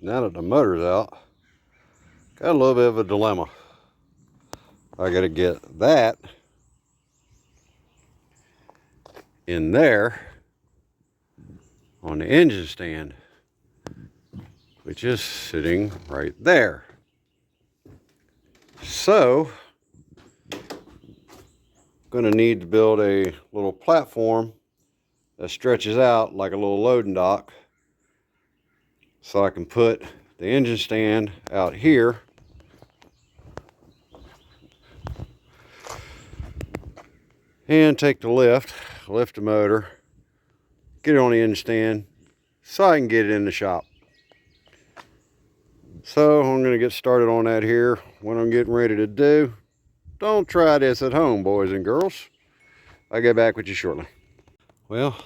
now that the motor's out, got a little bit of a dilemma. I got to get that in there on the engine stand, which is sitting right there. So, going to need to build a little platform that stretches out like a little loading dock, so I can put the engine stand out here and take the lift the motor, get it on the engine stand so I can get it in the shop. So I'm going to get started on that here. What I'm getting ready to do. Don't try this at home, boys and girls. I'll get back with you shortly. Well,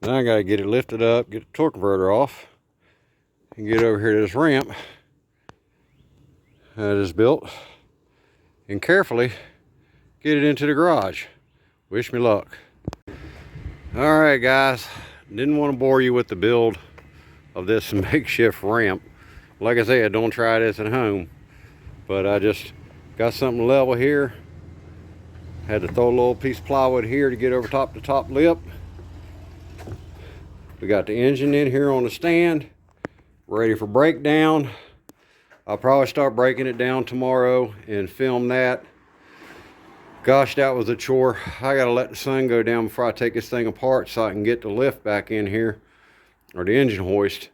now I got to get it lifted up, get the torque converter off, and get over here to this ramp that is built, and carefully get it into the garage. Wish me luck. All right, guys, didn't want to bore you with the build of this makeshift ramp. Like I said, don't try this at home, but I just got something level here. Had to throw a little piece of plywood here to get over top the top lip. We got the engine in here on the stand, ready for breakdown. I'll probably start breaking it down tomorrow and film that. Gosh, that was a chore. I gotta let the sun go down before I take this thing apart so I can get the lift back in here, or the engine hoist.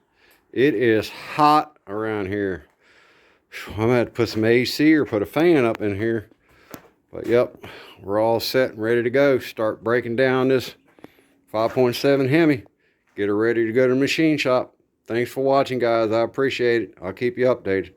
It is hot around here. I'm gonna have to put some AC or put a fan up in here. But yep, we're all set and ready to go. Start breaking down this 5.7 Hemi. Get her ready to go to the machine shop. Thanks for watching, guys. I appreciate it. I'll keep you updated.